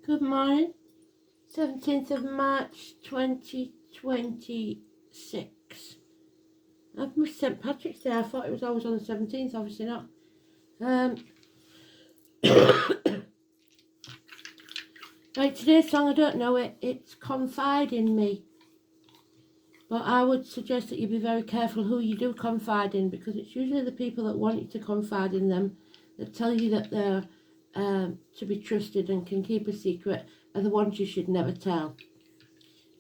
Good morning, 17th of March 2026. I've missed St Patrick's Day. I thought it was always on the 17th, obviously not. Right, today's song, I don't know it, it's Confide in Me. But I would suggest that you be very careful who you do confide in, because it's usually the people that want you to confide in them, that tell you that they're to be trusted and can keep a secret, are the ones you should never tell.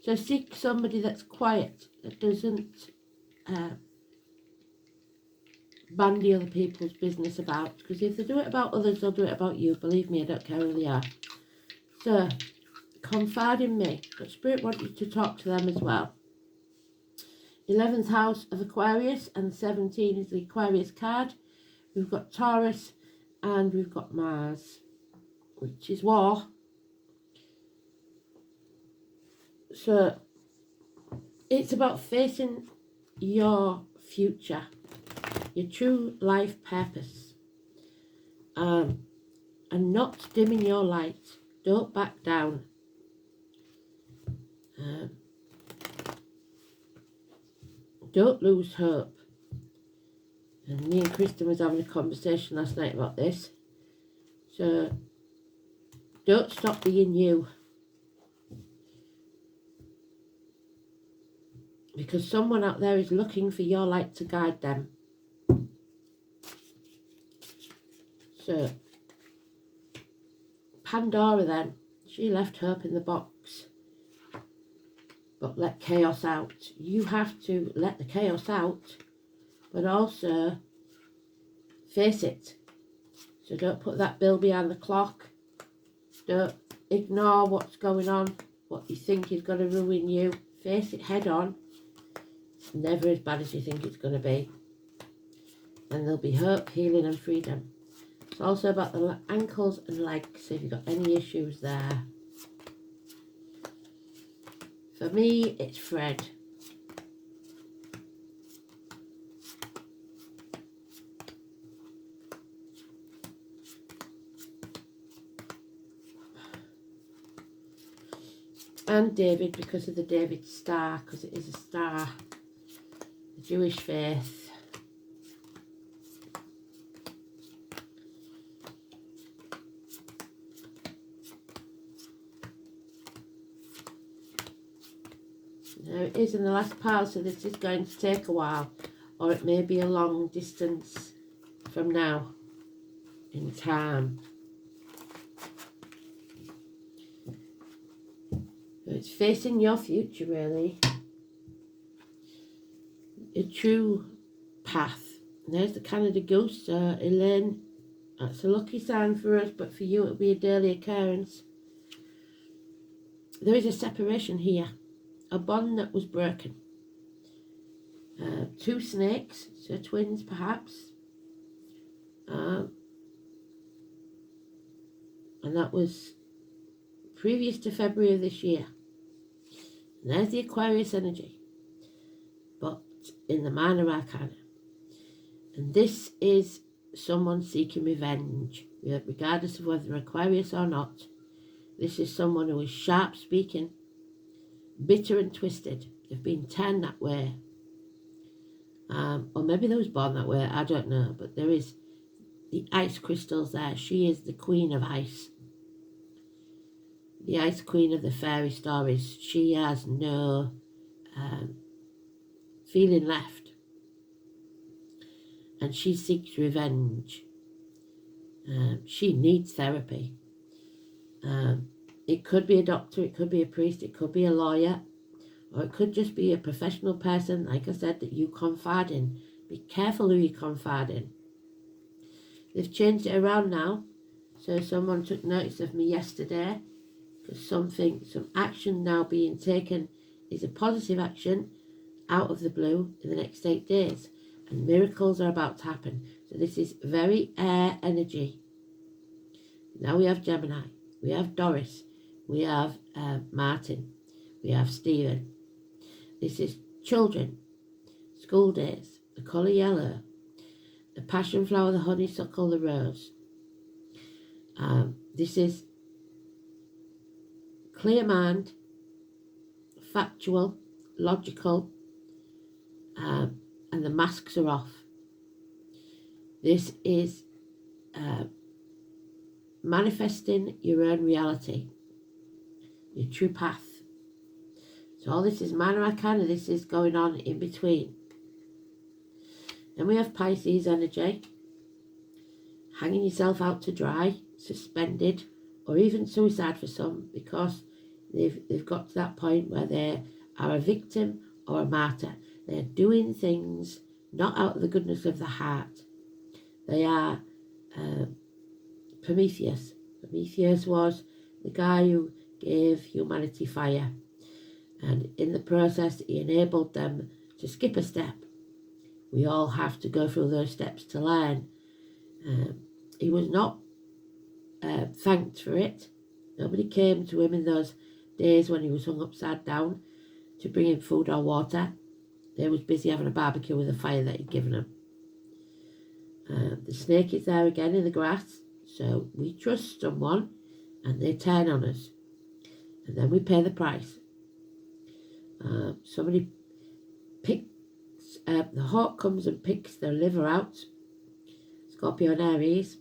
So seek somebody that's quiet, that doesn't bandy other people's business about, because if they do it about others, they'll do it about you. Believe me, I don't care who they are. So confide in me, but Spirit wants you to talk to them as well. 11th house of Aquarius, and 17 is the Aquarius card. We've got Taurus and we've got Mars, which is war. So it's about facing your future, your true life purpose, and not dimming your light. Don't back down. Don't lose hope. And me and Kristen was having a conversation last night about this. So don't stop being you, because someone out there is looking for your light to guide them. So Pandora then, she left hope in the box, but let chaos out. You have to let the chaos out, but also face it. So don't put that bill behind the clock. Don't ignore what's going on, what you think is going to ruin you. Face it head on. It's never as bad as you think it's going to be. And there'll be hope, healing and freedom. It's also about the ankles and legs, if you've got any issues there. For me, it's Fred. And David, because of the David star, because it is a star, the Jewish faith. Now it is in the last pile, so this is going to take a while, or it may be a long distance from now in time. So it's facing your future, really. A true path. And there's the Canada Goose. Elaine, that's a lucky sign for us, but for you it'll be a daily occurrence. There is a separation here. A bond that was broken. Two snakes, so twins perhaps. And that was previous to February of this year. And there's the Aquarius energy, but in the minor arcana. And this is someone seeking revenge, regardless of whether Aquarius or not. This is someone who is sharp speaking, bitter and twisted. They've been turned that way. Or maybe they was born that way, I don't know. But there is the ice crystals there. She is the queen of ice. The ice queen of the fairy stories. She has no feeling left. And she seeks revenge. She needs therapy. It could be a doctor, it could be a priest, it could be a lawyer, or it could just be a professional person, like I said, that you confide in. Be careful who you confide in. They've changed it around now. So someone took notice of me yesterday, because some action now being taken is a positive action out of the blue in the next 8 days. And miracles are about to happen. So this is very air energy. Now we have Gemini. We have Doris. We have Martin. We have Stephen. This is children. School days. The colour yellow. The passion flower, the honeysuckle, the rose. This is clear mind, factual, logical, and the masks are off. This is manifesting your own reality, your true path. So all this is minor arcana, this is going on in between. Then we have Pisces energy, hanging yourself out to dry, suspended, or even suicide for some, because they've got to that point where they are a victim or a martyr. They're doing things not out of the goodness of the heart. They are Prometheus. Prometheus was the guy who gave humanity fire, and in the process he enabled them to skip a step. We all have to go through those steps to learn. He was not thanked for it. Nobody came to him in those days when he was hung upside down to bring him food or water. They was busy having a barbecue with the fire that he'd given them. The snake is there again in the grass, so we trust someone and they turn on us, and then we pay the price. Somebody picks, the hawk comes and picks their liver out, Scorpio and Aries,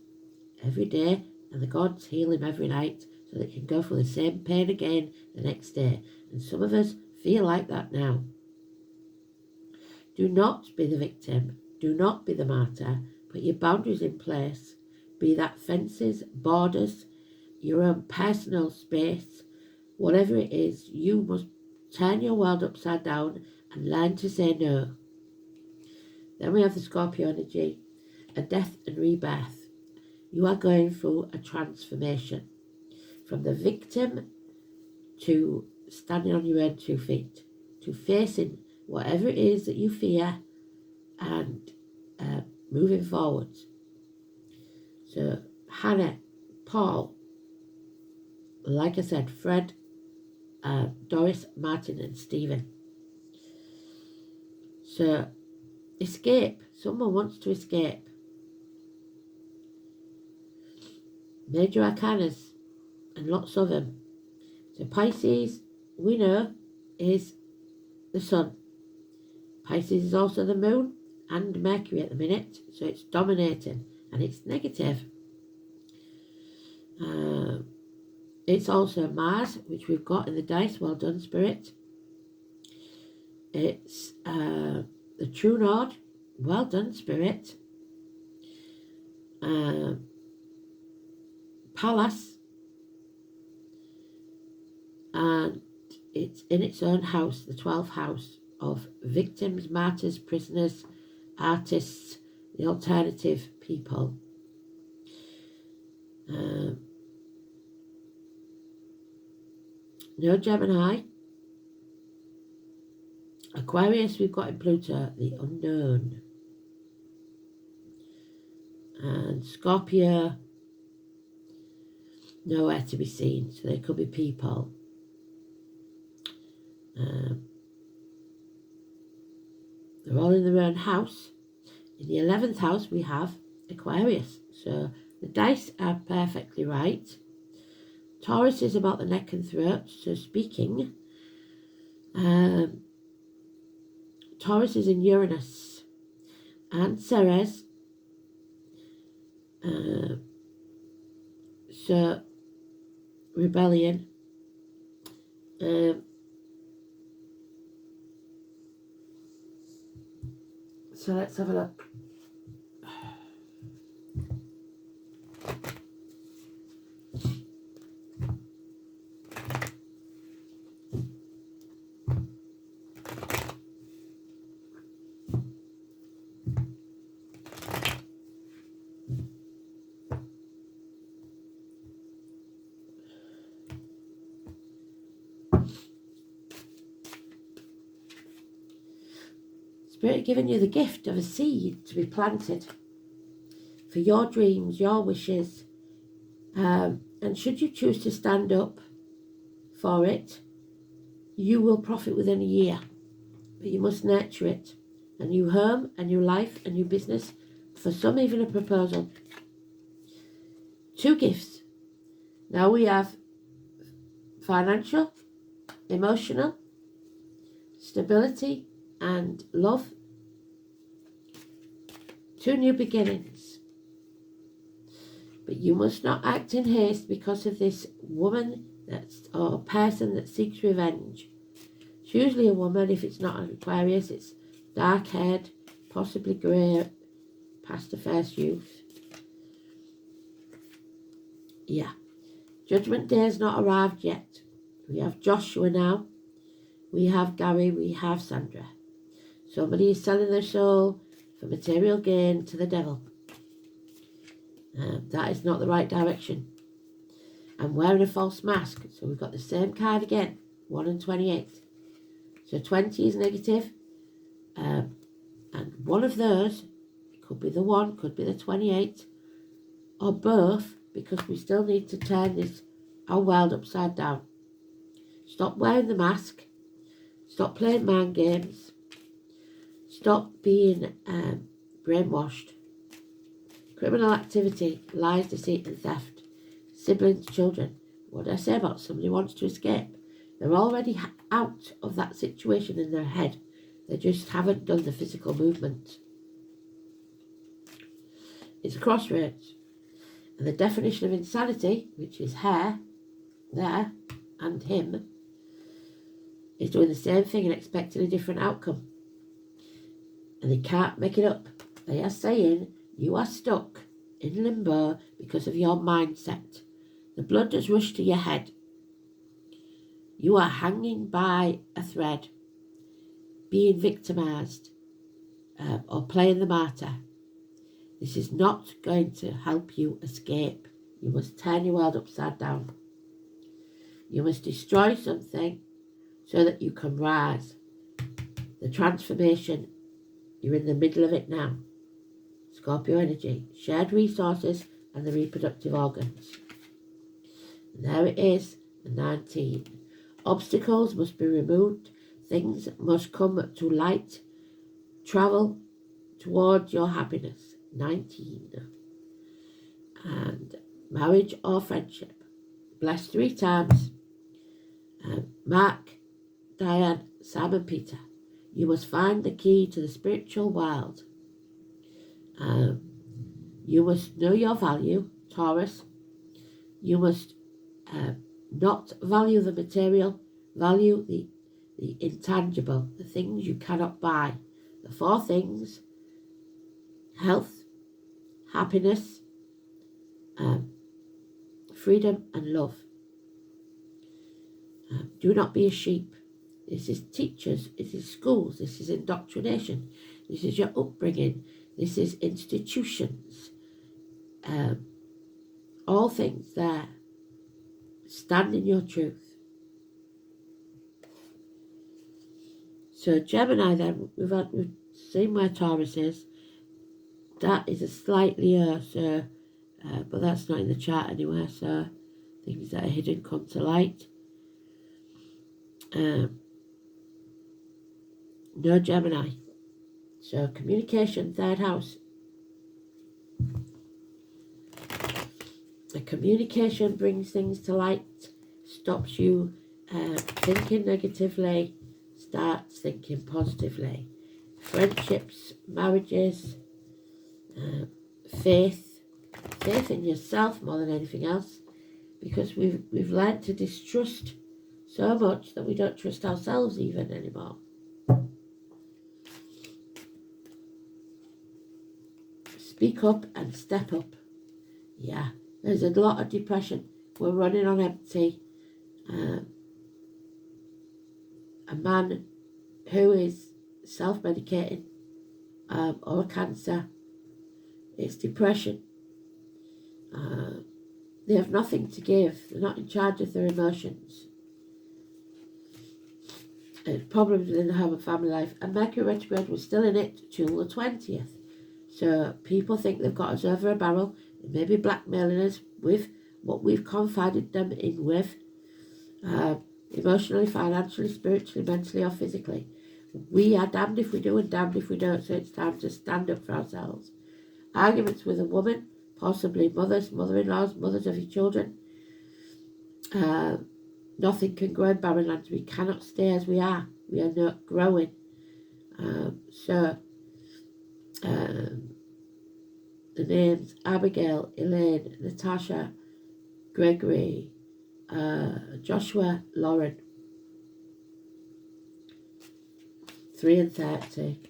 every day, and the gods heal him every night so they can go through the same pain again the next day. And some of us feel like that now. Do not be the victim. Do not be the martyr. Put your boundaries in place. Be that fences, borders, your own personal space. Whatever it is, you must turn your world upside down and learn to say no. Then we have the Scorpio energy, a death and rebirth. You are going through a transformation from the victim to standing on your own 2 feet, to facing whatever it is that you fear and moving forwards. So Hannah, Paul, like I said, Fred, Doris, Martin and Stephen. So escape. Someone wants to escape. Major arcanas and lots of them. So Pisces, we know, is the sun. Pisces is also the moon and Mercury at the minute, so it's dominating and it's negative. It's also Mars, which we've got in the dice. Well done, Spirit. It's the True Nord. Well done, Spirit. Pallas. And it's in its own house, the 12th house of victims, martyrs, prisoners, artists, the alternative people. No Gemini. Aquarius, we've got in Pluto, the unknown. And Scorpio, nowhere to be seen, so they could be people. They're all in their own house. In the 11th house, we have Aquarius. So the dice are perfectly right. Taurus is about the neck and throat, so speaking. Taurus is in Uranus. And Ceres. So, rebellion. So let's have a look. Spirit giving you the gift of a seed to be planted for your dreams, your wishes, and should you choose to stand up for it, you will profit within a year, but you must nurture it. A new home, a new life, a new business, for some even a proposal. 2 gifts. Now we have financial, emotional, stability, and love. 2 new beginnings. But you must not act in haste because of this woman or person that seeks revenge. It's usually a woman. If it's not an Aquarius, it's dark-haired, possibly grey, past the first youth. Yeah. Judgment Day has not arrived yet. We have Joshua now. We have Gary. We have Sandra. Somebody is selling their soul for material gain to the devil. That is not the right direction. I'm wearing a false mask. So we've got the same card again. 1 and 28. So 20 is negative. And one of those, it could be the 1, could be the 28, or both, because we still need to turn our world upside down. Stop wearing the mask. Stop playing mind games. Stop being brainwashed. Criminal activity, lies, deceit and theft. Siblings, children. What did I say about somebody who wants to escape? They're already out of that situation in their head. They just haven't done the physical movement. It's a crossroads. And the definition of insanity, which is her, there, and him, is doing the same thing and expecting a different outcome. And they can't make it up. They are saying you are stuck in limbo because of your mindset. The blood has rushed to your head. You are hanging by a thread, being victimised, or playing the martyr. This is not going to help you escape. You must turn your world upside down. You must destroy something so that you can rise. The transformation, you're in the middle of it now. Scorpio energy, shared resources and the reproductive organs. And there it is, the 19. Obstacles must be removed. Things must come to light. Travel towards your happiness. 19. And marriage or friendship. Blessed 3 times. Mark, Diane, Sam and Peter. You must find the key to the spiritual world. You must know your value, Taurus. You must not value the material, value the intangible, the things you cannot buy. The 4 things: health, happiness, freedom and love. Do not be a sheep. This is teachers, this is schools, this is indoctrination, this is your upbringing, this is institutions. All things there. Stand in your truth. So Gemini then, we've seen where Taurus is. That is a slightly but that's not in the chart anywhere, so things that are hidden come to light. No Gemini. So communication, 3rd house. The communication brings things to light, stops you thinking negatively, starts thinking positively. Friendships, marriages, faith in yourself more than anything else, because we've learned to distrust so much that we don't trust ourselves even anymore. Speak up and step up. Yeah, there's a lot of depression. We're running on empty. A man who is self-medicating or a cancer, it's depression. They have nothing to give. They're not in charge of their emotions. Problems within the home and family life. And Mercury retrograde was still in it till the 20th. So people think they've got us over a barrel. They may be blackmailing us with what we've confided them in with. Emotionally, financially, spiritually, mentally or physically. We are damned if we do and damned if we don't. So it's time to stand up for ourselves. Arguments with a woman, possibly mothers, mother-in-laws, mothers of your children. Nothing can grow in barren lands. We cannot stay as we are. We are not growing. So the names Abigail, Elaine, Natasha, Gregory, Joshua, Lauren, 3 and 30.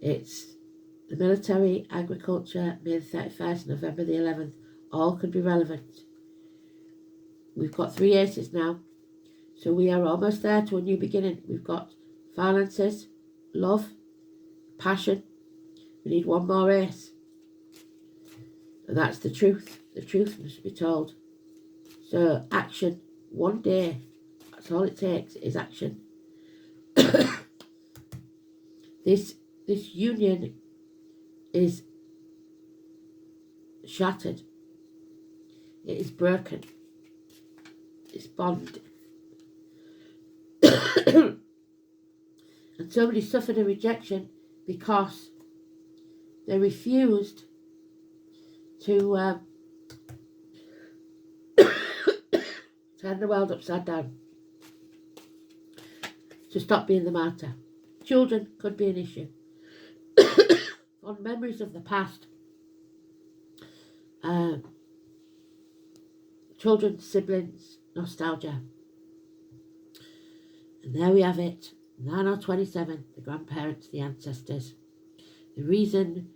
It's the military, agriculture, May the 31st, November the 11th. All could be relevant. We've got 3 aces now. So we are almost there to a new beginning. We've got finances, love, passion. We need 1 more ace. And that's the truth. The truth must be told. So action, 1 day. That's all it takes is action. This union is shattered. It is broken. It's bond. And somebody suffered a rejection because they refused to turn the world upside down, to stop being the martyr. Children could be an issue. On memories of the past. Children, siblings, nostalgia. And there we have it. 9/27, the grandparents, the ancestors. The reason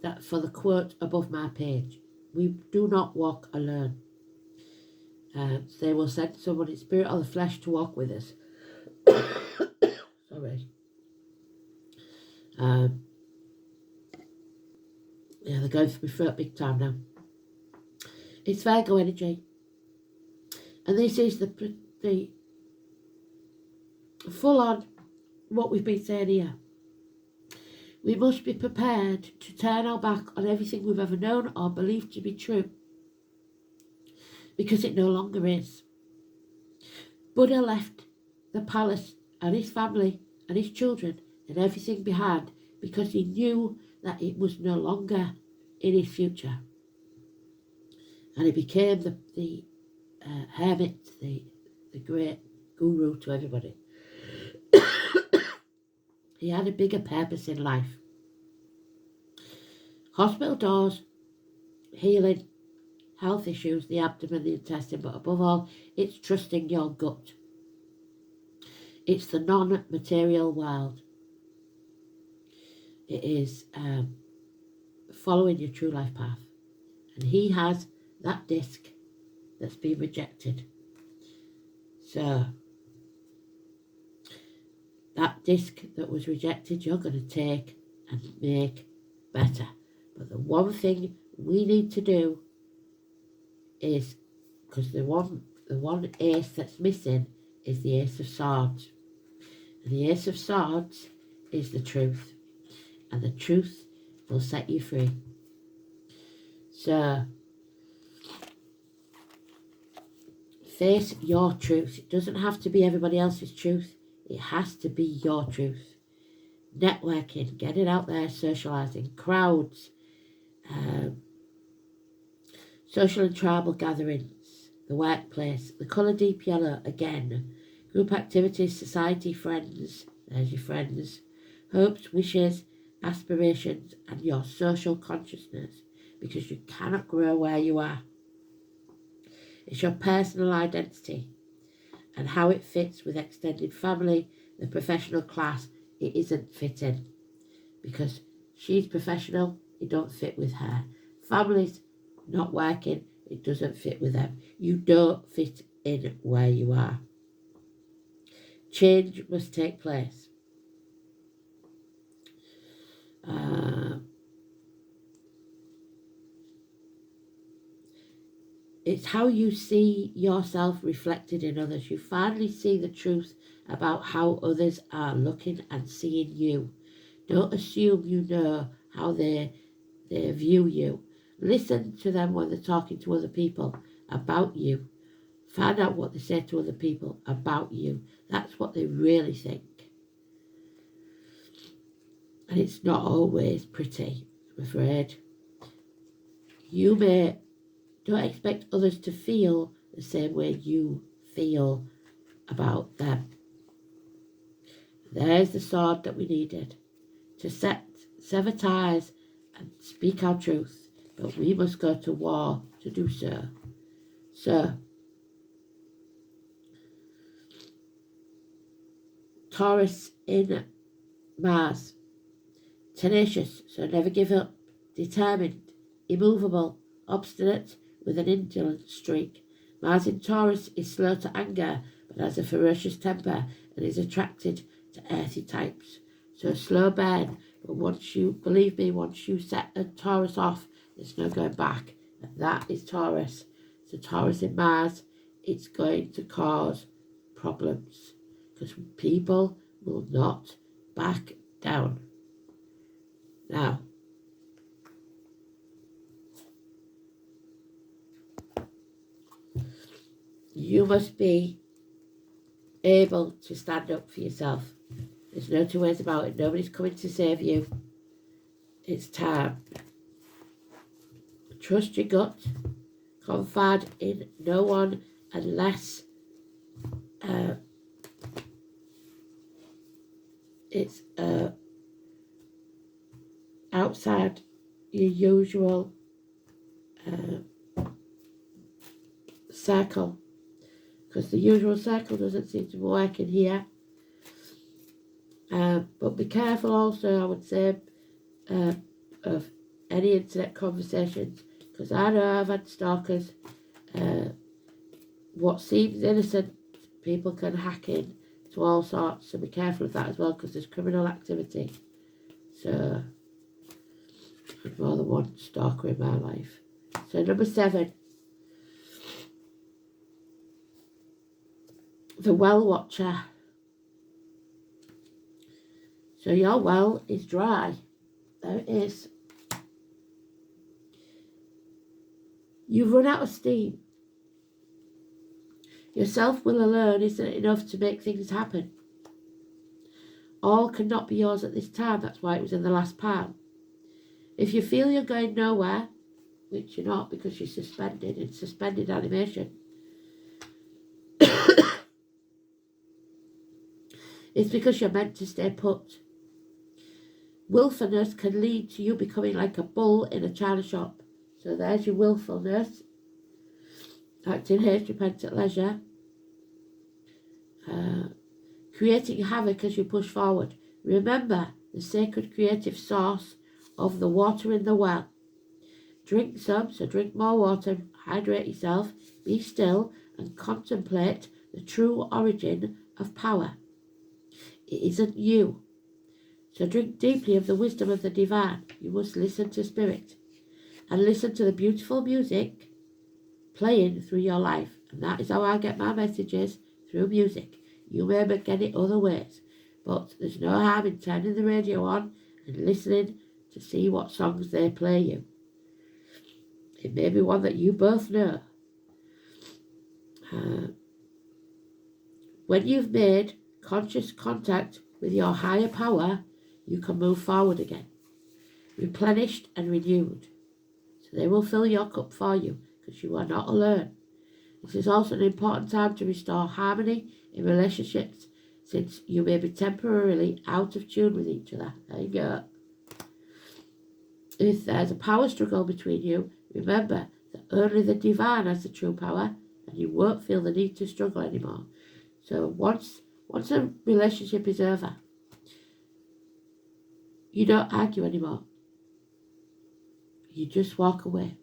that for the quote above my page, we do not walk alone. They will send someone in spirit or the flesh to walk with us. Sorry. Yeah, they're going for my throat big time now. It's Virgo energy. And this is the full on what we've been saying here. We must be prepared to turn our back on everything we've ever known or believed to be true, because it no longer is. Buddha left the palace and his family and his children and everything behind because he knew that it was no longer in his future. And he became the hermit, the great guru to everybody. He had a bigger purpose in life. Hospital doors, healing, health issues, the abdomen, the intestine, but above all, it's trusting your gut. It's the non-material world. It is following your true life path. And he has that disc that's been rejected. So, that disc that was rejected, you're going to take and make better. But the one thing we need to do is, because the one ace that's missing is the Ace of Swords. And the Ace of Swords is the truth. And the truth will set you free. So, face your truth. It doesn't have to be everybody else's truth. It has to be your truth. Networking, get it out there, socialising, crowds, social and tribal gatherings, the workplace, the colour deep yellow again, group activities, society, friends, there's your friends, hopes, wishes, aspirations, and your social consciousness, because you cannot grow where you are. It's your personal identity and how it fits with extended family, the professional class. It isn't fitting because she's professional, it don't fit with her. Family's not working, it doesn't fit with them. You don't fit in where you are. Change must take place. It's how you see yourself reflected in others. You finally see the truth about how others are looking and seeing you. Don't assume you know how they view you. Listen to them when they're talking to other people about you. Find out what they say to other people about you. That's what they really think. And it's not always pretty, I'm afraid. Don't expect others to feel the same way you feel about them. There's the sword that we needed to sever ties and speak our truth, but we must go to war to do so. So, Taurus in Mars, tenacious, so never give up, determined, immovable, obstinate, with an indolent streak. Mars in Taurus is slow to anger, but has a ferocious temper and is attracted to earthy types. So slow burn, but once you set a Taurus off, there's no going back. And that is Taurus. So Taurus in Mars, it's going to cause problems because people will not back down. Now, you must be able to stand up for yourself. There's no two ways about it. Nobody's coming to save you. It's time. Trust your gut. Confide in no one unless it's outside your usual circle, because the usual circle doesn't seem to be working here. But be careful also, I would say, of any internet conversations, because I know I've had stalkers. What seems innocent, people can hack in to all sorts, so be careful of that as well, because there's criminal activity. So, I've more than one stalker in my life. So number 7, the well watcher. So your well is dry. There it is. You've run out of steam. Your self-will alone isn't enough to make things happen. All cannot be yours at this time. That's why it was in the last pile. If you feel you're going nowhere, which you're not because you're suspended, it's suspended animation, it's because you're meant to stay put. Willfulness can lead to you becoming like a bull in a china shop. So there's your willfulness. Act in haste, repent at leisure. Creating havoc as you push forward. Remember the sacred creative source of the water in the well. Drink some, so drink more water, hydrate yourself, be still, and contemplate the true origin of power. It isn't you. So drink deeply of the wisdom of the divine. You must listen to spirit and listen to the beautiful music playing through your life. And that is how I get my messages, through music. You may get it other ways, but there's no harm in turning the radio on and listening to see what songs they play you. It may be one that you both know. When you've made conscious contact with your higher power, you can move forward again, replenished and renewed. So they will fill your cup for you, because you are not alone. This is also an important time to restore harmony in relationships, since you may be temporarily out of tune with each other. There you go. If there's a power struggle between you, remember that only the divine has the true power, and you won't feel the need to struggle anymore. So once a relationship is over, you don't argue anymore. You just walk away.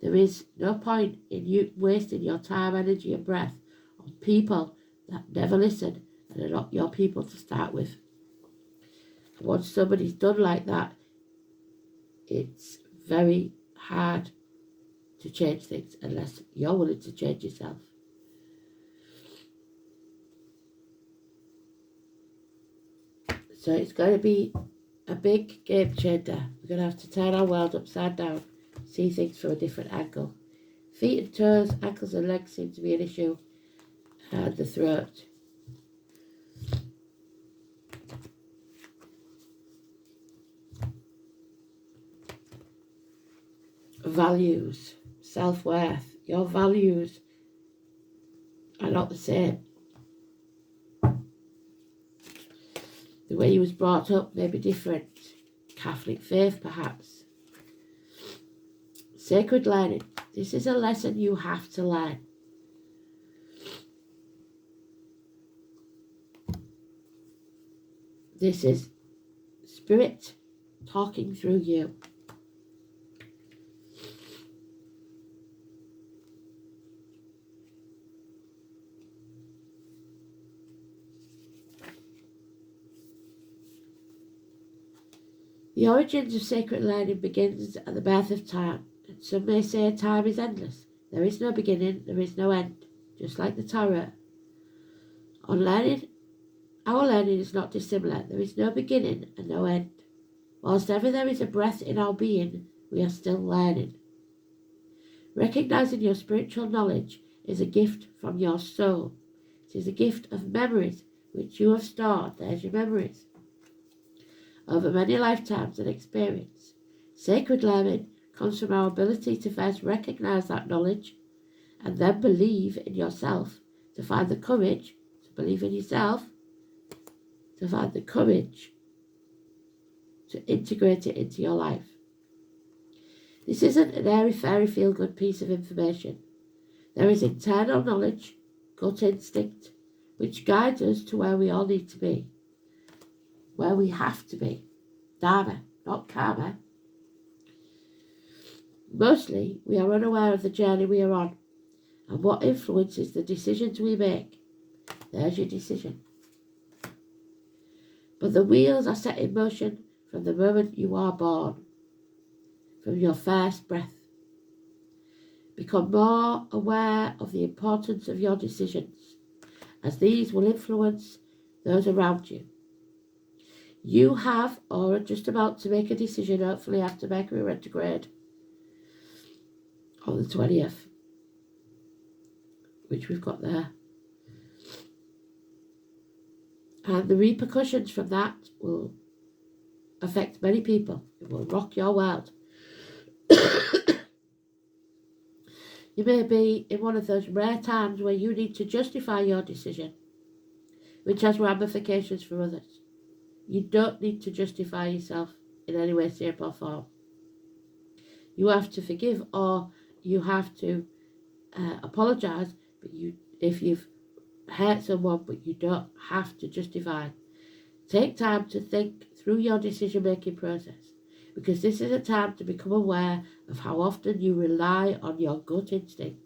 There is no point in you wasting your time, energy and breath on people that never listen and are not your people to start with. And once somebody's done like that, it's very hard to change things unless you're willing to change yourself. So it's going to be a big game changer. We're going to have to turn our world upside down, see things from a different angle. Feet and toes, ankles and legs seem to be an issue, and the throat. Values, self-worth. Your values are not the same. The way he was brought up may be different. Catholic faith, perhaps. Sacred learning. This is a lesson you have to learn. This is Spirit talking through you. The origins of sacred learning begins at the birth of time, and some may say time is endless. There is no beginning, there is no end, just like the Torah. Our learning is not dissimilar. There is no beginning and no end. Whilst ever there is a breath in our being, we are still learning. Recognizing your spiritual knowledge is a gift from your soul. It is a gift of memories which you have stored. There's your memories. Over many lifetimes and experience. Sacred learning comes from our ability to first recognize that knowledge and then believe in yourself, to find the courage to believe in yourself, to find the courage to integrate it into your life. This isn't an airy-fairy feel-good piece of information. There is internal knowledge, gut instinct, which guides us to where we all need to be. Where we have to be. Dharma, not karma. Mostly, we are unaware of the journey we are on and what influences the decisions we make. There's your decision. But the wheels are set in motion from the moment you are born, from your first breath. Become more aware of the importance of your decisions, as these will influence those around you. You have, or are just about to make a decision, hopefully after Mercury retrograde on the 20th, which we've got there. And the repercussions from that will affect many people. It will rock your world. You may be in one of those rare times where you need to justify your decision, which has ramifications for others. You don't need to justify yourself in any way, shape or form. You have to forgive, or you have to apologise, but if you've hurt someone, but you don't have to justify. Take time to think through your decision-making process, because this is a time to become aware of how often you rely on your gut instinct,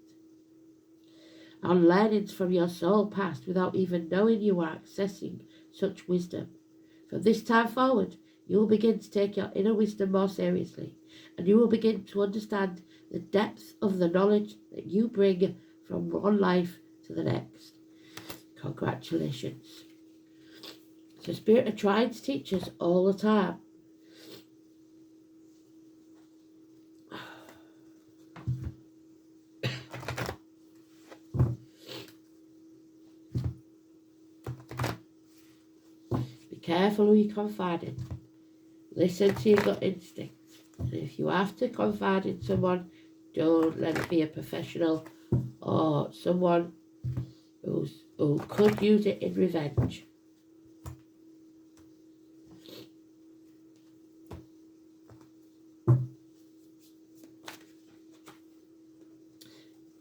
on learnings from your soul past without even knowing you are accessing such wisdom. From this time forward, you will begin to take your inner wisdom more seriously, and you will begin to understand the depth of the knowledge that you bring from one life to the next. Congratulations. So Spirit are trying to teach us all the time. Be careful who you confide in. Listen to your gut instinct. And if you have to confide in someone, don't let it be a professional or someone who could use it in revenge.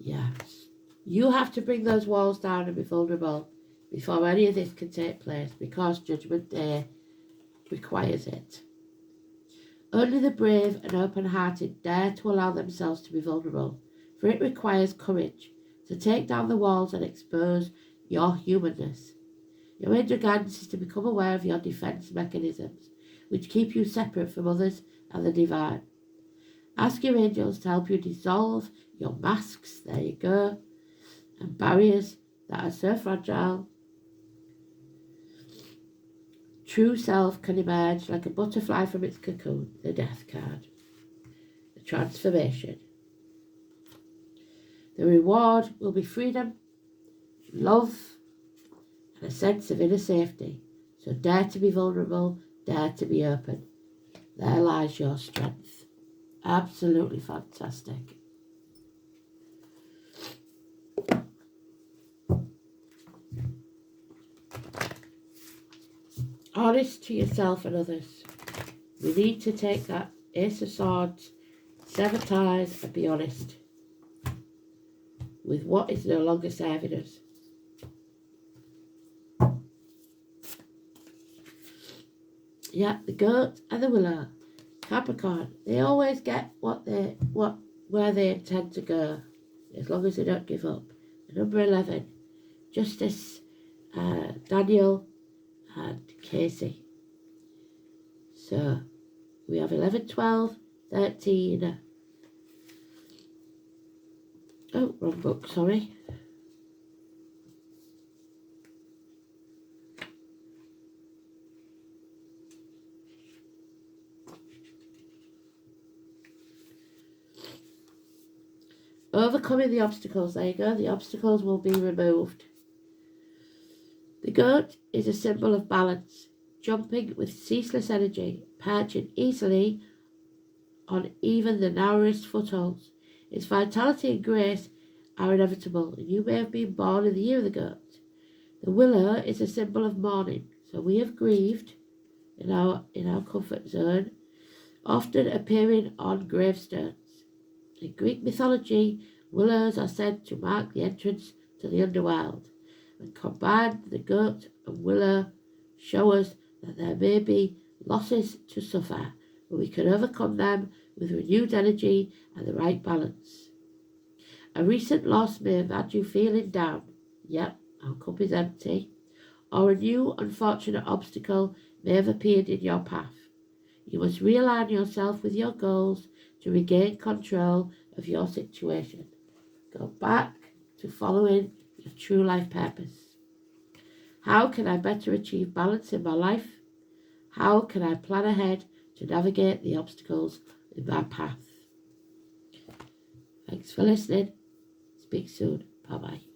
Yes. You have to bring those walls down and be vulnerable before any of this can take place, because Judgment Day requires it. Only the brave and open-hearted dare to allow themselves to be vulnerable, for it requires courage to take down the walls and expose your humanness. Your inner guidance is to become aware of your defense mechanisms, which keep you separate from others and the divine. Ask your angels to help you dissolve your masks, there you go, and barriers that are so fragile. True self can emerge like a butterfly from its cocoon, the death card, the transformation. The reward will be freedom, love, and a sense of inner safety. So dare to be vulnerable, dare to be open. There lies your strength. Absolutely fantastic. honest to yourself and others. We need to take that Ace of Swords, sever ties, and be honest with what is no longer serving us. Yeah, the Goat and the Willow. Capricorn, they always get where they intend to go, as long as they don't give up. The number 11, Justice, Daniel, and Casey. So we have 11, 12, 13. Oh, wrong book, sorry. Overcoming the obstacles. There you go. The obstacles will be removed. The Goat is a symbol of balance, jumping with ceaseless energy, perching easily on even the narrowest footholds. Its vitality and grace are inevitable, and you may have been born in the year of the Goat. The Willow is a symbol of mourning, so we have grieved in our comfort zone, often appearing on gravestones. In Greek mythology, willows are said to mark the entrance to the underworld, and combined the Goat and willow show us that there may be losses to suffer, but we can overcome them with renewed energy and the right balance. A recent loss may have had you feeling down. Yep, our cup is empty. Or a new unfortunate obstacle may have appeared in your path. You must realign yourself with your goals to regain control of your situation. Go back to following your true life purpose. How can I better achieve balance in my life? How can I plan ahead to navigate the obstacles in my path? Thanks for listening. Speak soon. Bye-bye.